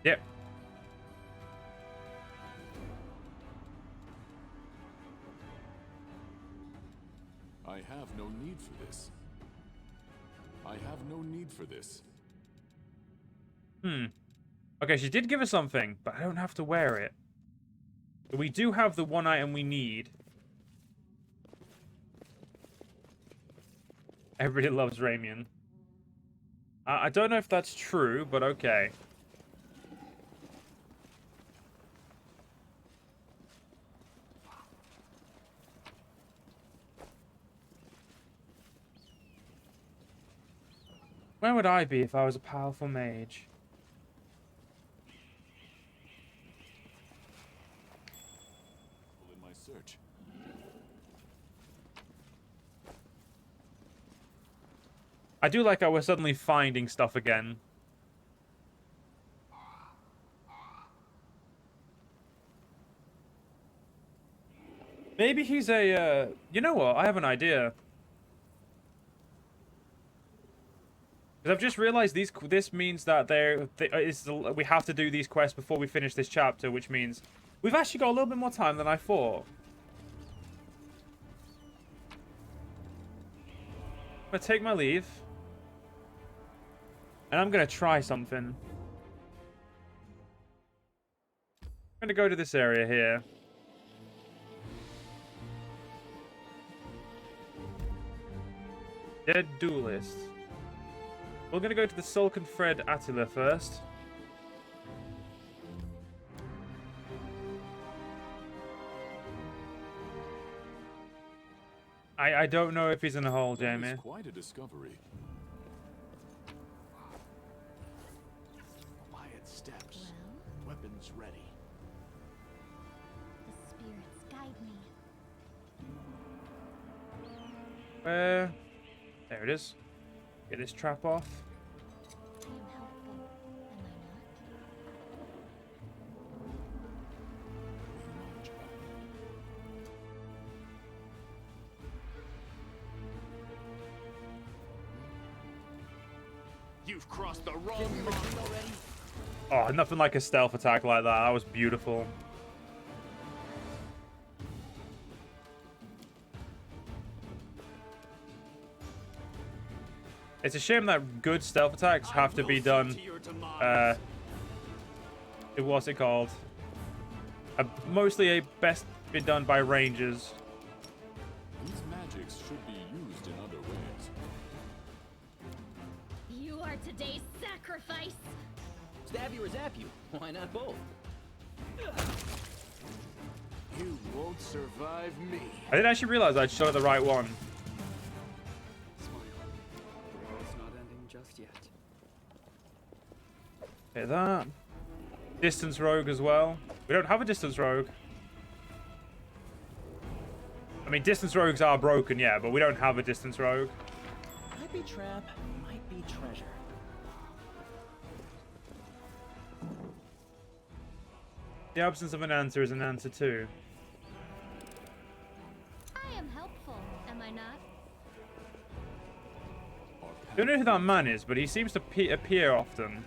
Yep. I have no need for this. I have no need for this. Okay, she did give us something, but I don't have to wear it. But we do have the one item we need. Everybody loves Ramian. I don't know if that's true, but okay. Where would I be if I was a powerful mage? In my search. I do like how we're suddenly finding stuff again. Maybe he's a, you know what? I have an idea. Because I've just realized this means that we have to do these quests before we finish this chapter, which means we've actually got a little bit more time than I thought. I'm going to take my leave. And I'm going to try something. I'm going to go to this area here. Dead Duelist. We're going to go to the Sulcan Fred Attila first. I don't know if he's in a hole, Jamie. It's quite a discovery. Quiet steps. Well, Weapons ready. the spirits guide me. Where? There it is. Get this trap off. I am helpful, am I not? You've crossed the wrong line already. Oh, nothing like a stealth attack like that. That was beautiful. It's a shame that good stealth attacks have to be done. What's it called? Mostly best be done by rangers. These magics should be used in other ways. You are today's sacrifice. Stab you or zap you? Why not both? You won't survive me. I didn't actually realize I'd shot at the right one. Smile. The world's not ending just yet. Okay, that. Distance rogue as well. We don't have a distance rogue. I mean, distance rogues are broken, yeah, but we don't have a distance rogue. Might be trap, might be treasure. The absence of an answer is an answer too. I am helpful, am I not? I don't know who that man is, but he seems to appear often.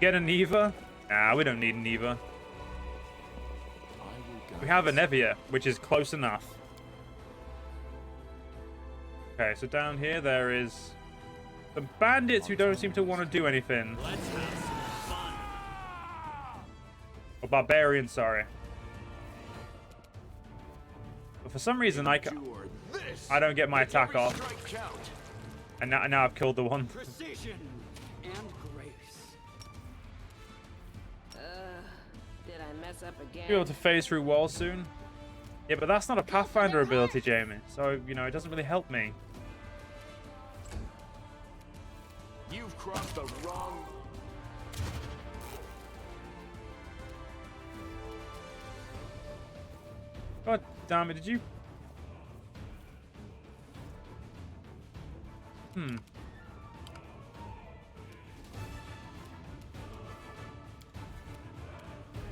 Get a Neva? Nah, we don't need a Neva. We have a Nevia, which is close enough. Okay, so down here there is the bandits who don't seem to want to do anything. Let's have some fun. Or barbarians, sorry. But for some reason I don't get my attack off. And now I've killed the one. Precision and grace. Did I mess up again? Be able to phase through walls soon. Yeah, but that's not a Pathfinder ability, Jamie. So, you know, it doesn't really help me. You've crossed the wrong. God damn it, did you?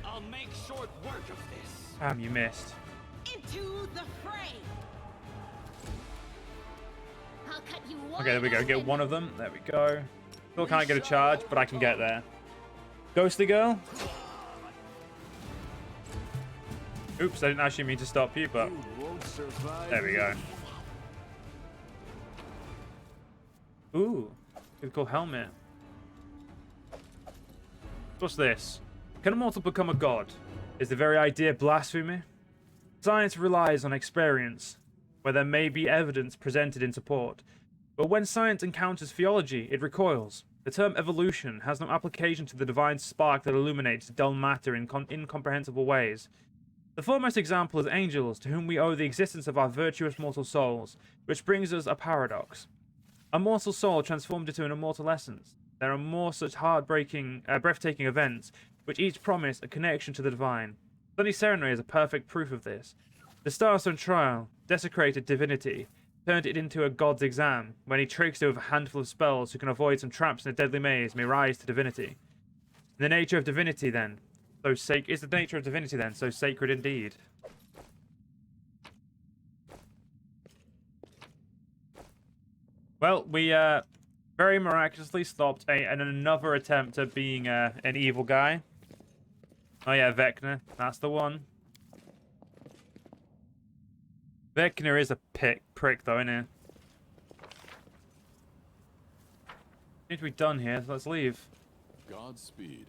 I'll make short work of this. Damn, you missed. Into the fray! I'll cut you Okay, there we go. Get one of them. There we go. Still can't get a charge, but I can get there. Ghostly girl. Oops, I didn't actually mean to stop you, but there we go. Ooh, good cool helmet. What's this? Can a mortal become a god? Is the very idea blasphemy? Science relies on experience, where there may be evidence presented in support. But when science encounters theology, it recoils. The term evolution has no application to the divine spark that illuminates dull matter in incomprehensible ways. The foremost example is angels, to whom we owe the existence of our virtuous mortal souls, which brings us a paradox. A mortal soul transformed into an immortal essence. There are more such breathtaking events, which each promise a connection to the divine. Sunny Serenade is a perfect proof of this. The Starstone trial desecrated divinity, turned it into a god's exam, when he tricks it with a handful of spells who can avoid some traps in a deadly maze may rise to divinity. The nature of divinity, then, so sacred indeed. Well, we very miraculously stopped another attempt at being an evil guy. Oh yeah, Vecna, that's the one. Vecna is a prick though, isn't he? Need to be done here, so let's leave. Godspeed.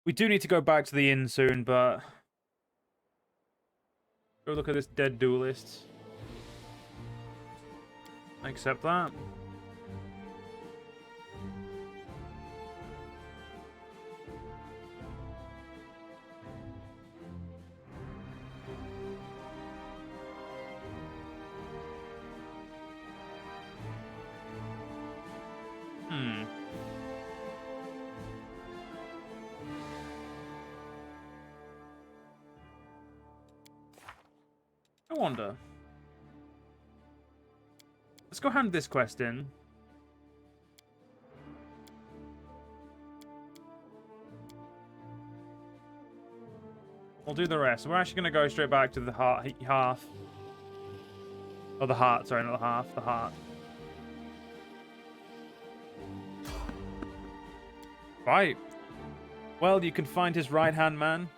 We do need to go back to the inn soon, but go look at this dead duelist. I accept that. I wonder. Let's go hand this quest in. We'll do the rest. We're actually going to go straight back to the hearth. Oh, the heart. Sorry, not the hearth. The heart. Right. Well, you can find his right-hand man.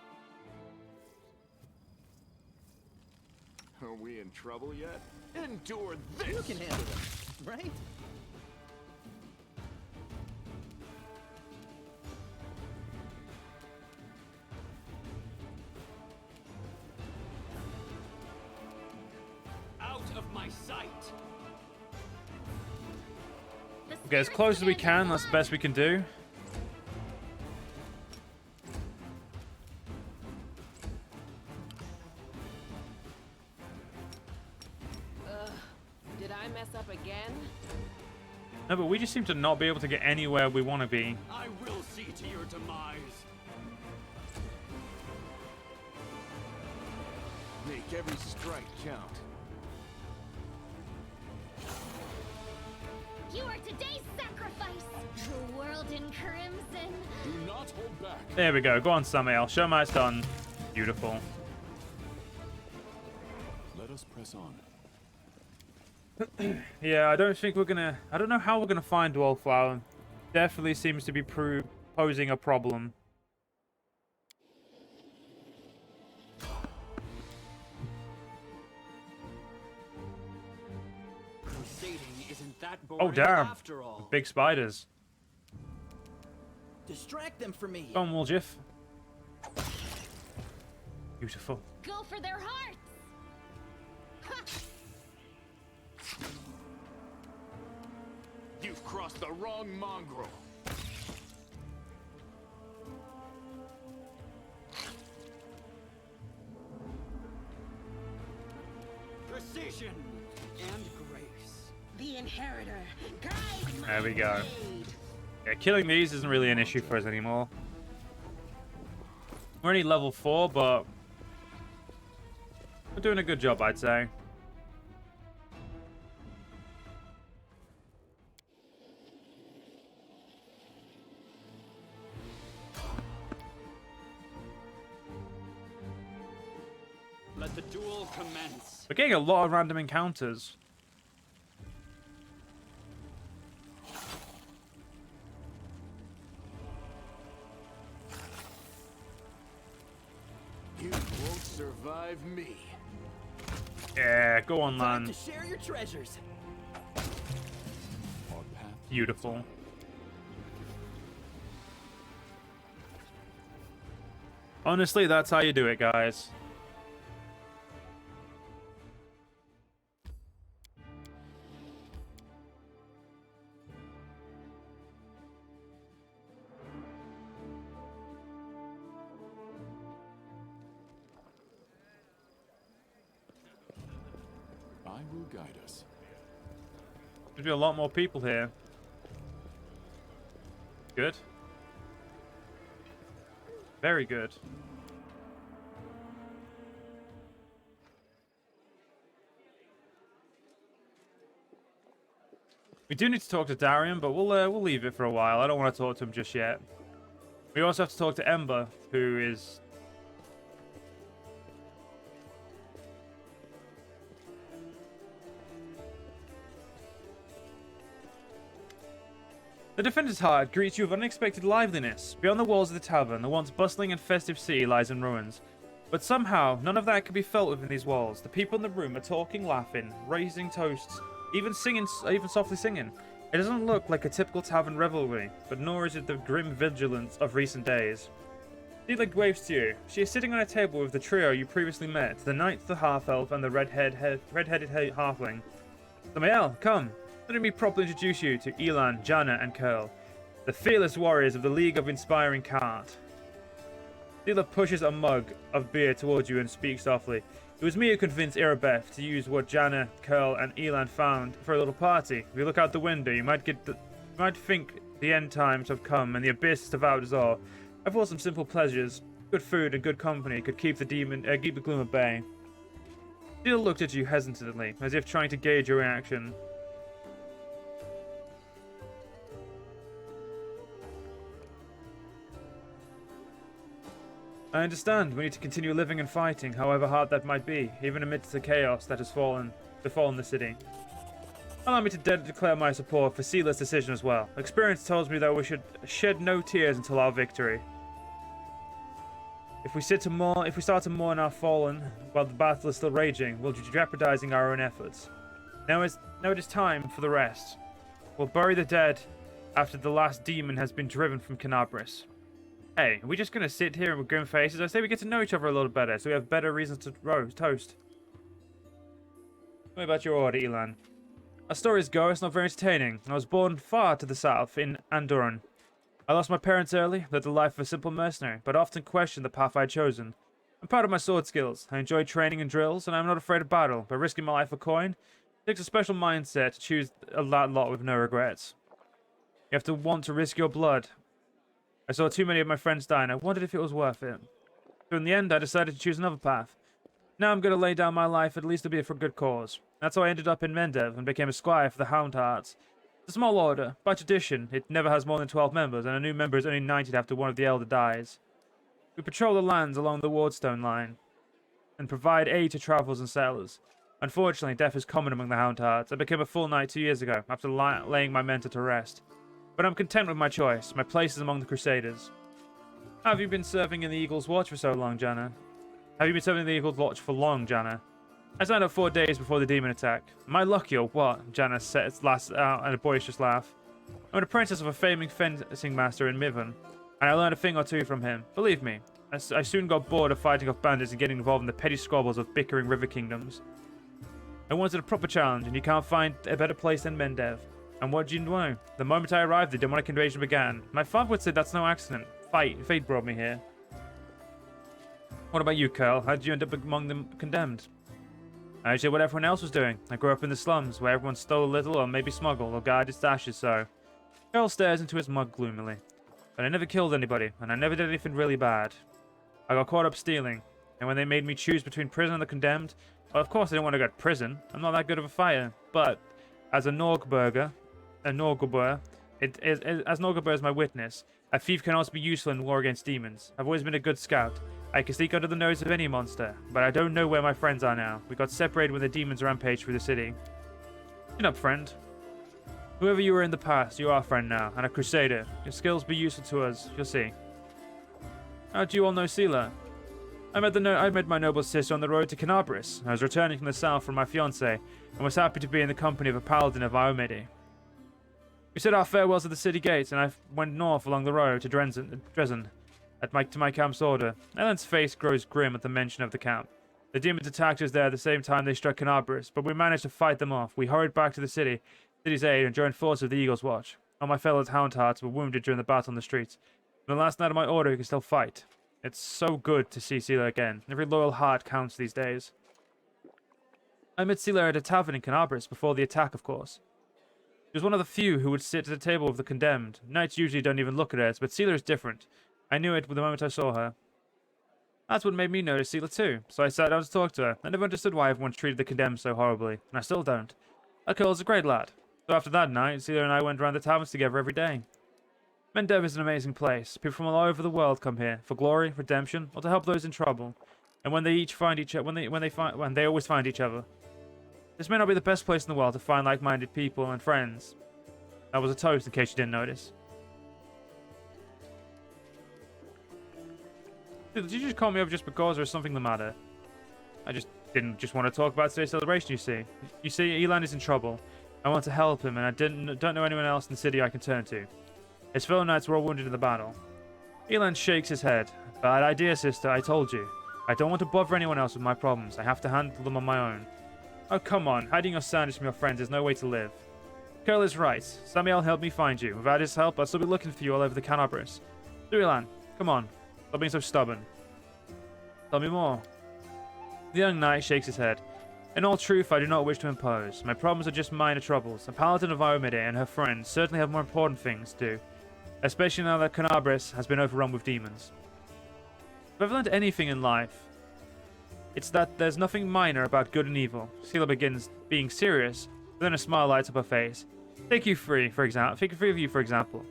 Are we in trouble yet? Endure this! You can handle it, right? Out of my sight! Okay, as close as we can. That's the best we can do. Did I mess up again? No, but we just seem to not be able to get anywhere we want to be. I will see to your demise. Make every strike count. You are today's sacrifice. The world in crimson. Do not hold back. There we go. Go on, Samael. Show 'em how it's done. Beautiful. Let us press on. Yeah, I don't think we're gonna... I don't know how we're gonna find Worldwound. Definitely seems to be posing a problem. Crusading isn't that boring Oh, damn. after all. Big spiders. Distract them for me. Go on, Woljif. Beautiful. Go for their hearts. Ha! You've crossed the wrong mongrel. Precision and grace. The inheritor, guide my There we go. blade. Yeah, killing these isn't really an issue for us anymore. We're only level 4, but we're doing a good job, I'd say. The duel commence. We're getting a lot of random encounters. You won't survive me. Yeah, go on, Time man. to share your treasures. Our path. Beautiful. Honestly, that's how you do it, guys. I will guide us. There's be a lot more people here. Good. Very good. We do need to talk to Darian, but we'll leave it for a while. I don't want to talk to him just yet. We also have to talk to Ember, who is... The Defender's Heart greets you with unexpected liveliness. Beyond the walls of the tavern, the once bustling and festive city lies in ruins. But somehow, none of that can be felt within these walls. The people in the room are talking, laughing, raising toasts, even softly singing. It doesn't look like a typical tavern revelry, but nor is it the grim vigilance of recent days. Seelig waves to you. She is sitting on a table with the trio you previously met, the knight, the half-elf, and the red-headed halfling. Samael, come. Let me properly introduce you to Elan, Janna, and Curl, the fearless warriors of the League of Inspiring Cart. Seelig pushes a mug of beer towards you and speaks softly. It was me who convinced Irabeth to use what Janna, Curl, and Elan found for a little party. If you look out the window, you might think the end times have come and the abyss has devoured us all. I thought some simple pleasures, good food and good company could keep the gloom at bay. Seelig looked at you hesitantly, as if trying to gauge your reaction. I understand. We need to continue living and fighting, however hard that might be, even amidst the chaos that has befallen the city. Allow me to declare my support for Seelig's decision as well. Experience tells me that we should shed no tears until our victory. If we start to mourn our fallen while the battle is still raging, we'll be jeopardizing our own efforts. Now it is time for the rest. We'll bury the dead after the last demon has been driven from Kenabres. Hey, are we just going to sit here with grim faces? I say we get to know each other a little better, so we have better reasons to toast. Tell me about your order, Elan. Our stories go, it's not very entertaining. I was born far to the south, in Andoran. I lost my parents early, led the life of a simple mercenary, but often questioned the path I'd chosen. I'm proud of my sword skills. I enjoy training and drills, and I'm not afraid of battle, but risking my life for coin, it takes a special mindset to choose a lot with no regrets. You have to want to risk your blood. I saw too many of my friends die, and I wondered if it was worth it. So in the end, I decided to choose another path. Now I'm going to lay down my life, at least to be for a good cause. That's how I ended up in Mendev and became a squire for the Houndhearts. It's a small order. By tradition, it never has more than 12 members, and a new member is only knighted after one of the elder dies. We patrol the lands along the Wardstone line and provide aid to travelers and settlers. Unfortunately, death is common among the Houndhearts. I became a full knight 2 years ago, after laying my mentor to rest. But I'm content with my choice. My place is among the Crusaders. How have you been serving in the Eagle's Watch for so long, Janna? Have you been serving in the Eagle's Watch for long, Janna? I signed up 4 days before the demon attack. Am I lucky or what? Janna says out in a boisterous laugh. I'm an apprentice of a famous fencing master in Mivan, and I learned a thing or two from him. Believe me, I soon got bored of fighting off bandits and getting involved in the petty squabbles of bickering river kingdoms. I wanted a proper challenge, and you can't find a better place than Mendev. And what do you know? The moment I arrived, the demonic invasion began. My father would say that's no accident. Fate brought me here. What about you, Curl? How did you end up among the condemned? I did what everyone else was doing. I grew up in the slums, where everyone stole a little, or maybe smuggled, or guarded stashes, so... Curl stares into his mug gloomily. But I never killed anybody, and I never did anything really bad. I got caught up stealing, and when they made me choose between prison and the condemned, well, of course I didn't want to go to prison. I'm not that good of a fighter, but as a Norgburger, as Norgobur is my witness, a thief can also be useful in war against demons. I've always been a good scout. I can sneak under the nose of any monster, but I don't know where my friends are now. We got separated when the demons rampaged through the city. Chin up, friend. Whoever you were in the past, you are a friend now, and a crusader. Your skills be useful to us, you'll see. How do you all know Sela? I met my noble sister on the road to Kenabres. I was returning from the south from my fiancée, and was happy to be in the company of a paladin of Iomede. We said our farewells at the city gates, and I went north along the road to Dresden to my camp's order. Ellen's face grows grim at the mention of the camp. The demons attacked us there at the same time they struck Kenabres, but we managed to fight them off. We hurried back to the city's aid, and joined forces with the Eagle's Watch. All my fellow Houndhearts were wounded during the battle on the streets. On the last night of my order, we can still fight. It's so good to see Sela again. Every loyal heart counts these days. I met Sela at a tavern in Kenabres before the attack, of course. She was one of the few who would sit at the table with the condemned. Knights usually don't even look at us, but Sela is different. I knew it the moment I saw her. That's what made me notice Sela too, so I sat down to talk to her. I never understood why everyone treated the condemned so horribly, and I still don't. That girl is a great lad. So after that night, Sela and I went around the taverns together every day. Mendev is an amazing place. People from all over the world come here for glory, redemption, or to help those in trouble. And when they always find each other. This may not be the best place in the world to find like-minded people and friends. That was a toast, in case you didn't notice. Did you just call me over just because, or is something the matter? I didn't want to talk about today's celebration, you see. You see, Elan is in trouble. I want to help him, and I don't know anyone else in the city I can turn to. His fellow knights were all wounded in the battle. Elan shakes his head. Bad idea, sister, I told you. I don't want to bother anyone else with my problems. I have to handle them on my own. Oh, come on. Hiding your sadness from your friends is no way to live. Curl is right. Samael helped me find you. Without his help, I'd still be looking for you all over the Kenabres. Do Elan, come on. Stop being so stubborn. Tell me more. The young knight shakes his head. In all truth, I do not wish to impose. My problems are just minor troubles. A paladin of Iomede and her friends certainly have more important things to do, especially now that Kenabres has been overrun with demons. If I've learned anything in life, it's that there's nothing minor about good and evil. Sela begins being serious, but then a smile lights up her face. Take you three of you, for example.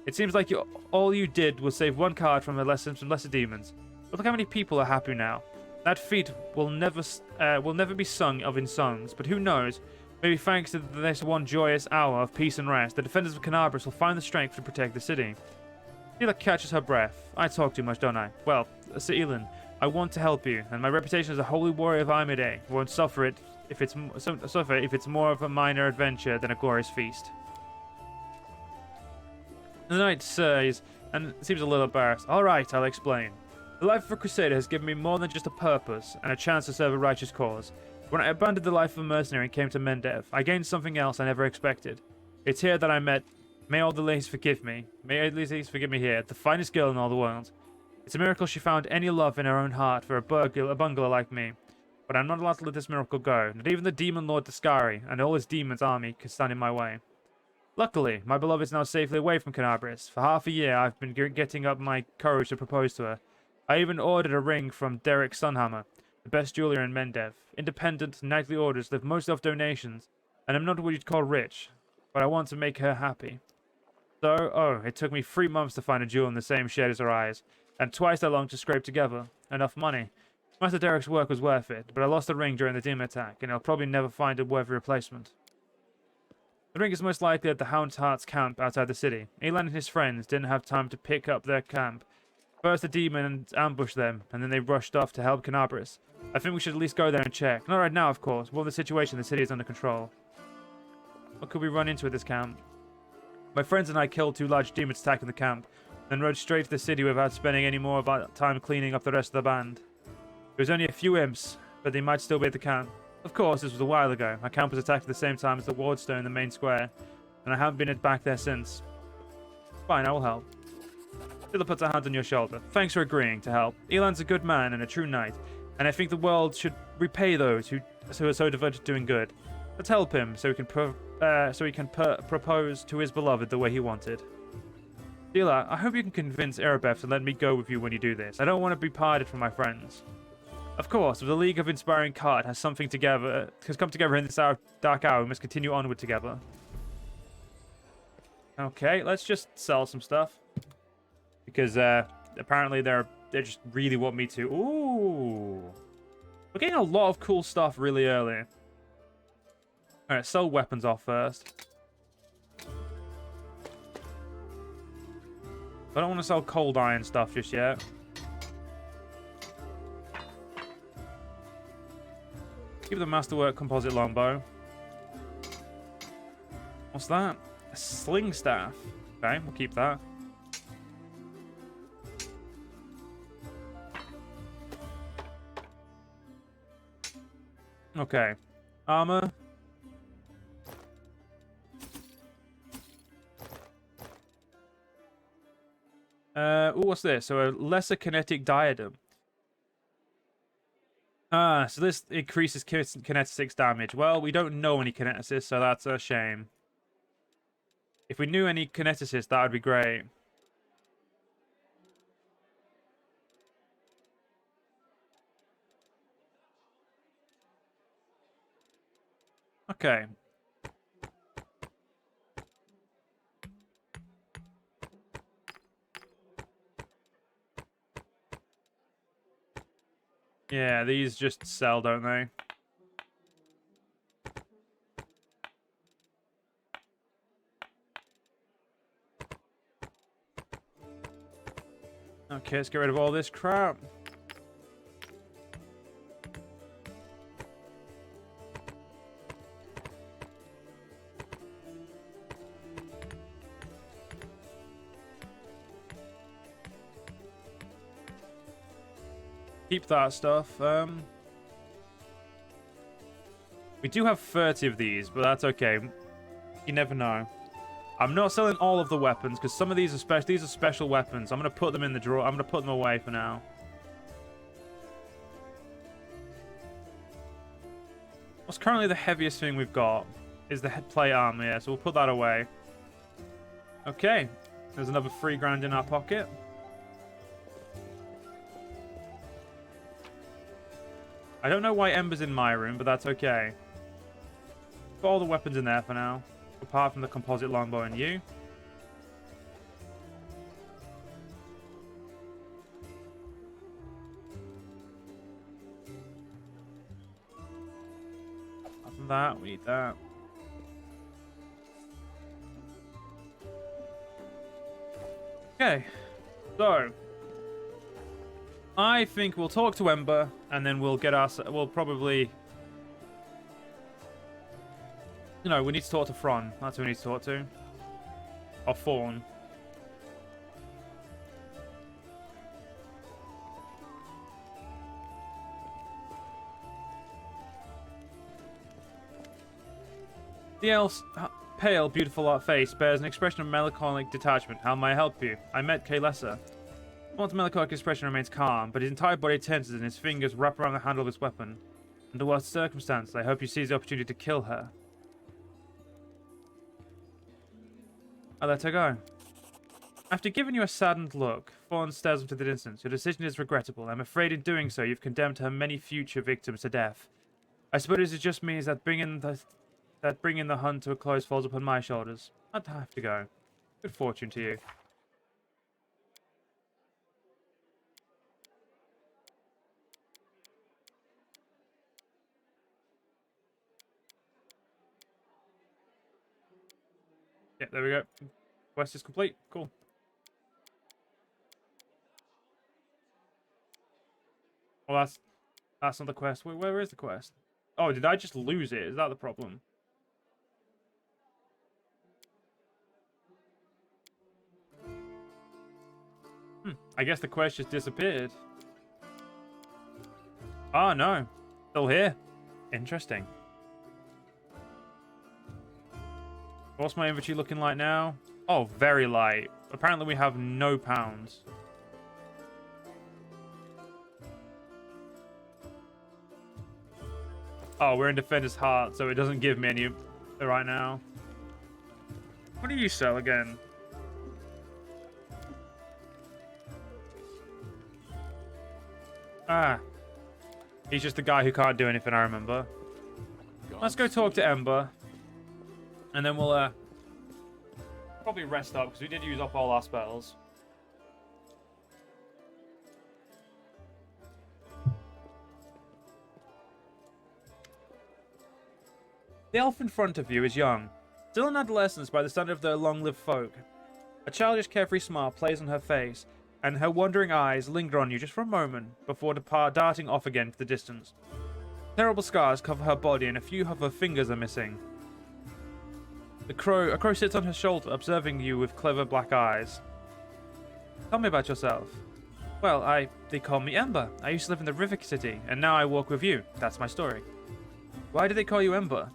It seems like all you did was save one card from some lesser demons. But look how many people are happy now. That feat will never be sung of in songs, but who knows? Maybe thanks to this one joyous hour of peace and rest, the defenders of Kenabres will find the strength to protect the city. Sela catches her breath. I talk too much, don't I? Well, Sir Elan, I want to help you, and my reputation as a holy warrior of Iomede won't suffer if it's more of a minor adventure than a glorious feast. The knight sighs and seems a little embarrassed. All right, I'll explain. The life of a crusader has given me more than just a purpose and a chance to serve a righteous cause. When I abandoned the life of a mercenary and came to Mendev, I gained something else I never expected. It's here that I met, may all the ladies forgive me here, the finest girl in all the world. It's a miracle she found any love in her own heart for a bungler like me. But I'm not allowed to let this miracle go. Not even the Demon Lord Deskari and all his demons' army can stand in my way. Luckily, my beloved is now safely away from Kenabres. For half a year, I've been getting up my courage to propose to her. I even ordered a ring from Derek Sunhammer, the best jeweler in Mendev. Independent, knightly orders live mostly off donations, and I'm not what you'd call rich, but I want to make her happy. So, it took me 3 months to find a jewel in the same shade as her eyes, and twice that long to scrape together enough money. Master Derek's work was worth it, but I lost the ring during the demon attack, and I'll probably never find a worthy replacement. The ring is most likely at the Houndhearts camp outside the city. Elan and his friends didn't have time to pick up their camp. First the demon ambushed them, and then they rushed off to help Kenabres. I think we should at least go there and check. Not right now, of course. More the situation, the city is under control. What could we run into at this camp? My friends and I killed 2 large demons attacking the camp, then rode straight to the city without spending any more time cleaning up the rest of the band. There was only a few imps, but they might still be at the camp. Of course, this was a while ago. My camp was attacked at the same time as the wardstone in the main square, and I haven't been back there since. Fine, I will help. Sela puts her hand on your shoulder. Thanks for agreeing to help. Elan's a good man and a true knight, and I think the world should repay those who are so devoted to doing good. Let's help him so he can propose to his beloved the way he wanted. Sela, I hope you can convince Erebeth to let me go with you when you do this. I don't want to be parted from my friends. Of course, if the League of Inspiring Card has come together in this dark hour, we must continue onward together. Okay, let's just sell some stuff. Because apparently there are they just really want me to. Ooh. We're getting a lot of cool stuff really early. Alright, sell weapons off first. I don't want to sell cold iron stuff just yet. Keep the masterwork composite longbow. What's that? A sling staff. Okay, we'll keep that. Okay. Armor. Ooh, what's this? So a lesser kinetic diadem. Ah, so this increases kineticists damage. Well, we don't know any kineticists, so that's a shame. If we knew any kineticists, that would be great. Okay. Yeah, these just sell, don't they? Okay, let's get rid of all this crap. Keep that stuff. We do have 30 of these, but that's okay. You never know. I'm not selling all of the weapons because some of these are special weapons. I'm gonna put them in the drawer. I'm gonna put them away for now. What's currently the heaviest thing we've got is the plate armor. Yeah, so we'll put that away. Okay, there's another 3 grand in our pocket. I don't know why Ember's in my room, but that's okay. Got all the weapons in there for now, apart from the composite longbow and you. Apart from that, we need that. Okay, so I think we'll talk to Ember, and then we'll get us. We'll probably, you know, we need to talk to Fron. That's who we need to talk to. Or Fawn. The elf's pale, beautiful face bears an expression of melancholic detachment. How may I help you? I met Kaylessa. Fawn's melancholic expression remains calm, but his entire body tenses and his fingers wrap around the handle of his weapon. Under what circumstances? I hope you seize the opportunity to kill her. I let her go. After giving you a saddened look, Fawn stares into the distance. Your decision is regrettable. I'm afraid in doing so, you've condemned her many future victims to death. I suppose it just means that bringing the hunt to a close falls upon my shoulders. I'd have to go. Good fortune to you. Yeah, there we go. Quest is complete. Cool. Well, that's not the quest. Where is the quest? Oh, did I just lose it? Is that the problem? I guess the quest just disappeared. Oh, no. Still here. Interesting. What's my inventory looking like now? Oh, very light. Apparently we have no pounds. Oh, we're in Defender's Heart, so it doesn't give me any right now. What do you sell again? Ah. He's just the guy who can't do anything, I remember. Let's go talk to Ember. And then we'll probably rest up, because we did use up all our spells. The elf in front of you is young, still in adolescence by the standard of their long-lived folk. A childish, carefree smile plays on her face, and her wandering eyes linger on you just for a moment before darting off again into the distance. Terrible scars cover her body, and a few of her fingers are missing. A crow sits on her shoulder, observing you with clever black eyes. Tell me about yourself. Well, they call me Ember. I used to live in the River City, and now I walk with you. That's my story. Why do they call you Ember?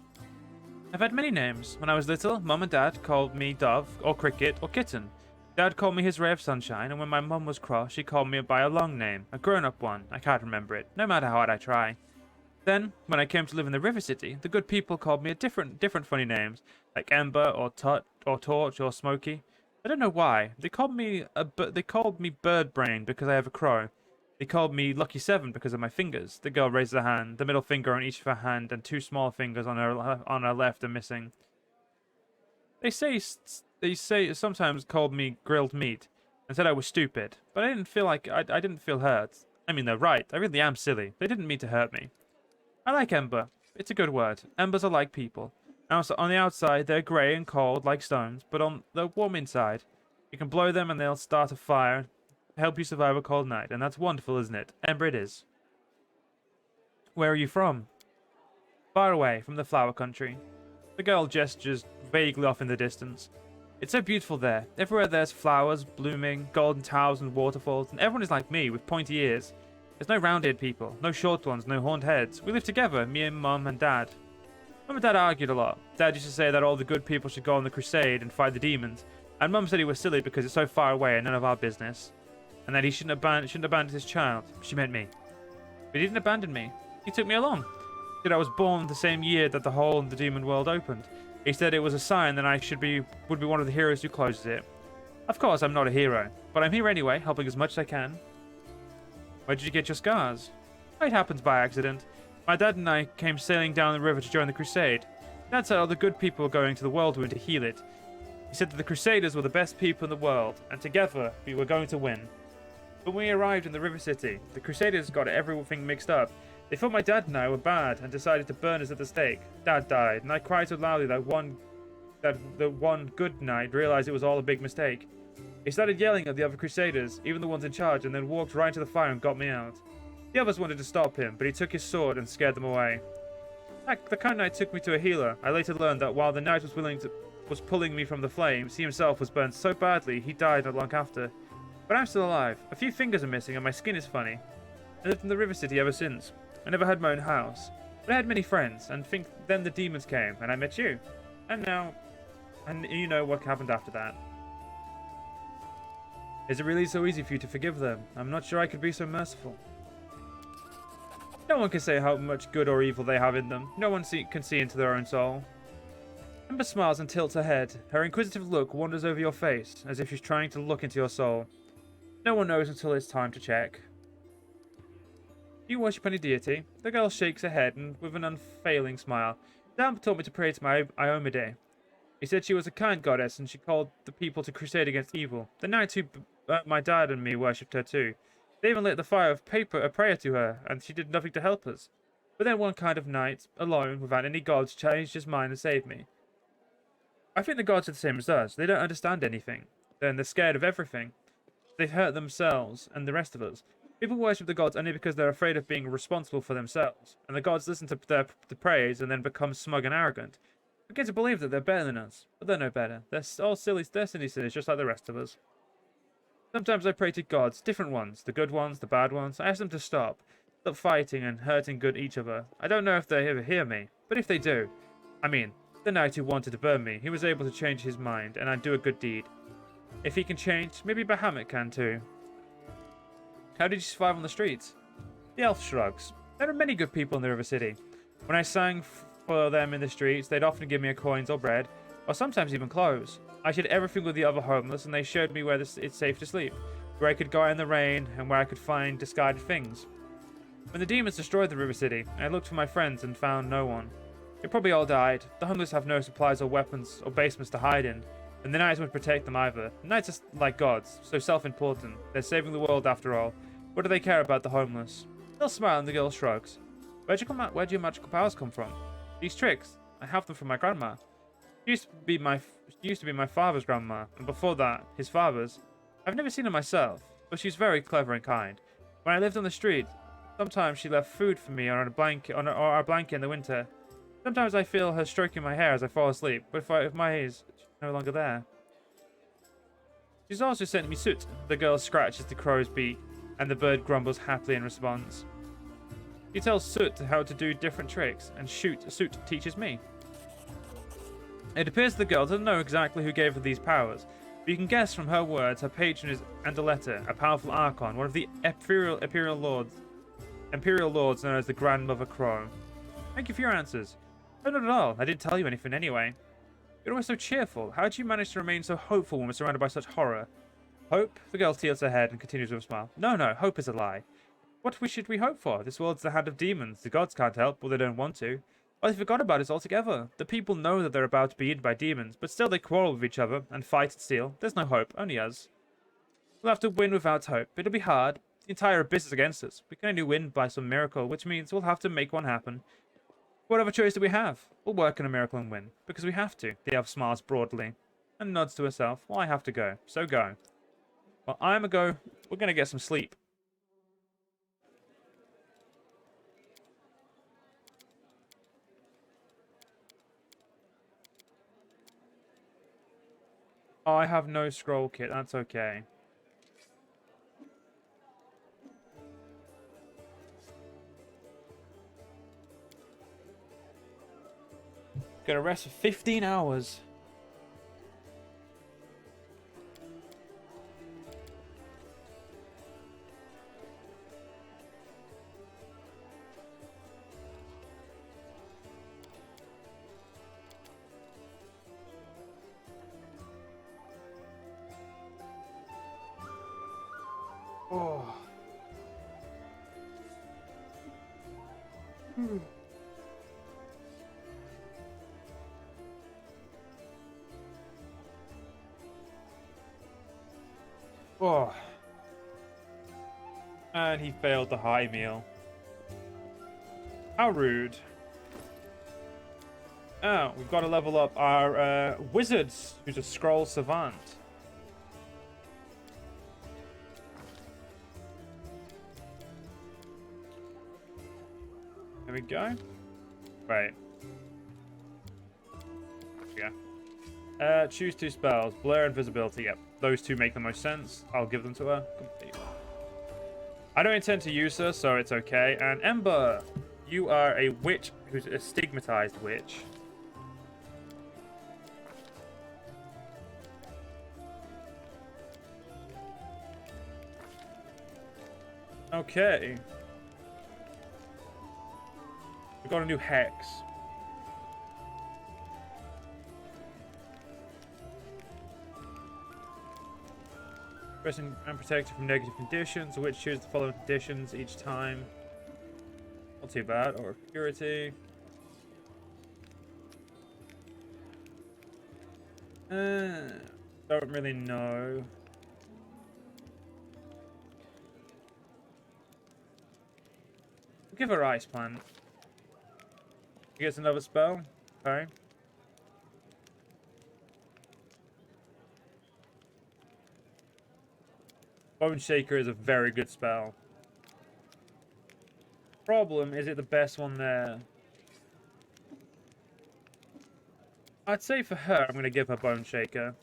I've had many names. When I was little, Mum and Dad called me Dove, or Cricket, or Kitten. Dad called me his ray of sunshine, and when my mum was cross, she called me by a long name, a grown-up one. I can't remember it, no matter how hard I try. Then, when I came to live in the River City, the good people called me different funny names, like Ember, or Tut, or Torch, or Smoky. I don't know why. They called me Bird Brain because I have a crow. They called me Lucky Seven because of my fingers. The girl raised her hand. The middle finger on each of her hand and two small fingers on her left are missing. They say sometimes called me Grilled Meat and said I was stupid, but I didn't feel I didn't feel hurt. I mean, they're right. I really am silly. They didn't mean to hurt me. I like Ember. It's a good word. Embers are like people. Also, on the outside, they're grey and cold like stones, but they're warm inside. You can blow them and they'll start a fire to help you survive a cold night, and that's wonderful, isn't it? Ember it is. Where are you from? Far away, from the flower country. The girl gestures vaguely off in the distance. It's so beautiful there. Everywhere there's flowers blooming, golden towers and waterfalls, and everyone is like me, with pointy ears. There's no round-eared people, no short ones, no horned heads. We live together, me and Mum and Dad. Mum and Dad argued a lot. Dad used to say that all the good people should go on the crusade and fight the demons, and Mum said he was silly because it's so far away and none of our business, and that he shouldn't abandon his child. She meant me. But he didn't abandon me. He took me along. He said I was born the same year that the hole in the demon world opened. He said it was a sign that I would be one of the heroes who closes it. Of course, I'm not a hero, but I'm here anyway, helping as much as I can. Where did you get your scars? It happens by accident. My dad and I came sailing down the river to join the crusade. Dad said all the good people were going to the Worldwound to heal it. He said that the Crusaders were the best people in the world, and together we were going to win. When we arrived in the River City, the Crusaders got everything mixed up. They thought my dad and I were bad and decided to burn us at the stake. Dad died, and I cried so loudly that the one good knight realized it was all a big mistake. He started yelling at the other Crusaders, even the ones in charge, and then walked right into the fire and got me out. The others wanted to stop him, but he took his sword and scared them away. The kind knight took me to a healer. I later learned that while the knight was pulling me from the flames, he himself was burned so badly he died not long after. But I'm still alive. A few fingers are missing and my skin is funny. I lived in the River City ever since. I never had my own house, but I had many friends, and then the demons came, and I met you. And you know what happened after that. Is it really so easy for you to forgive them? I'm not sure I could be so merciful. No one can say how much good or evil they have in them. No one can see into their own soul. Ember smiles and tilts her head. Her inquisitive look wanders over your face, as if she's trying to look into your soul. No one knows until it's time to check. Do you worship any deity? The girl shakes her head and with an unfailing smile. Dad taught me to pray to my Iomide. He said she was a kind goddess and she called the people to crusade against evil. The knights who my dad and me worshipped her too. They even lit the fire of paper a prayer to her, and she did nothing to help us. But then one kind of knight, alone, without any gods, changed his mind and saved me. I think the gods are the same as us. They don't understand anything. They're scared of everything. They've hurt themselves and the rest of us. People worship the gods only because they're afraid of being responsible for themselves, and the gods listen to their praise and then become smug and arrogant. We begin to believe that they're better than us, but they're no better. They're all silly, sinners just like the rest of us. Sometimes I pray to gods, different ones, the good ones, the bad ones. I ask them to stop fighting and hurting each other. I don't know if they ever hear me, but if they do, I mean, the knight who wanted to burn me, he was able to change his mind, and I'd do a good deed. If he can change, maybe Bahamut can too. How did you survive on the streets? The elf shrugs. There are many good people in the River City. When I sang for them in the streets, they'd often give me coins or bread, or sometimes even clothes. I shared everything with the other homeless, and they showed me where it's safe to sleep, where I could go out in the rain, and where I could find discarded things. When the demons destroyed the River City, I looked for my friends and found no one. They probably all died. The homeless have no supplies or weapons or basements to hide in, and the knights won't protect them either. The knights are like gods, so self-important. They're saving the world after all. What do they care about the homeless? They'll smile and the girl shrugs. Where'd your magical powers come from? These tricks? I have them from my grandma. She used to be my father's grandma, and before that, his father's. I've never seen her myself, but she's very clever and kind. When I lived on the street, sometimes she left food for me on a blanket, or our blanket in the winter. Sometimes I feel her stroking my hair as I fall asleep, but if my hair is no longer there. She's also sent me soot. The girl scratches the crow's beak, and the bird grumbles happily in response. She tells Soot how to do different tricks, and Soot teaches me. It appears the girl doesn't know exactly who gave her these powers, but you can guess from her words her patron is Andaletta, a powerful Archon, one of the Imperial Lords known as the Grandmother Crow. Thank you for your answers. Oh, not at all. I didn't tell you anything anyway. You're always so cheerful. How do you manage to remain so hopeful when we're surrounded by such horror? Hope? The girl tilts her head and continues with a smile. No, hope is a lie. What should we hope for? This world's the hand of demons. The gods can't help, or they don't want to. Or they forgot about us altogether. The people know that they're about to be eaten by demons, but still they quarrel with each other and fight and steal. There's no hope, only us. We'll have to win without hope. It'll be hard. The entire abyss is against us. We can only win by some miracle, which means we'll have to make one happen. What other choice do we have? We'll work on a miracle and win. Because we have to. The elf smiles broadly and nods to herself. Well, I have to go. So go. Well, I'm a go. We're going to get some sleep. Oh, I have no scroll kit. That's okay. Gonna rest for 15 hours. Oh. Oh. And he failed the high meal. How rude. Oh, we've got to level up our wizards, who's a scroll savant. There we go. Right. Yeah. Choose 2 spells. Blur and Visibility. Yep. Those 2 make the most sense. I'll give them to her. Complete. I don't intend to use her, so it's okay. And Ember, you are a witch who's a stigmatized witch. Okay. We've got a new hex. Pressing and protected from negative conditions. The witch chooses the following conditions each time. Not too bad. Or purity. Don't really know. Give her Ice Plant. He gets another spell. Okay. Bone Shaker is a very good spell. Problem, is it the best one there? I'd say for her, I'm going to give her Bone Shaker.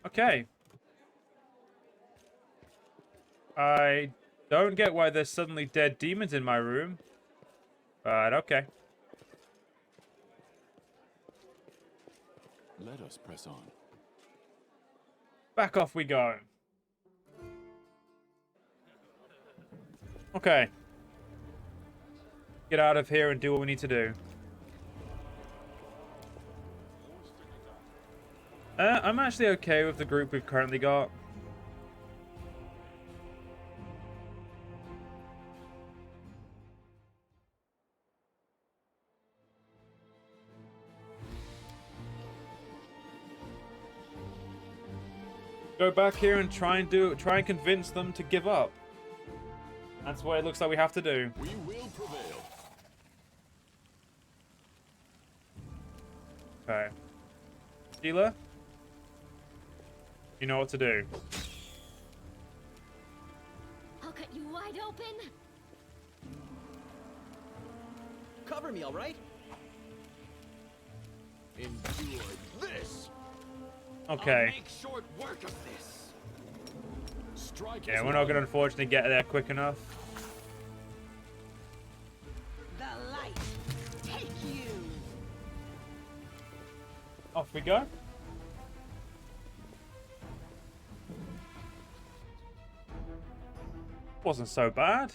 Okay. I don't get why there's suddenly dead demons in my room. But okay. Let us press on. Back off we go. Okay. Get out of here and do what we need to do. I'm actually okay with the group we've currently got. Go back here and try and convince them to give up. That's what it looks like we have to do. We will prevail. Okay. Healer? You know what to do. I'll cut you wide open. Cover me, all right? Endure this. Okay. Make short work of this. Strike. Yeah, we're not gonna unfortunately get there quick enough. The light. Take you. Off we go. Wasn't so bad.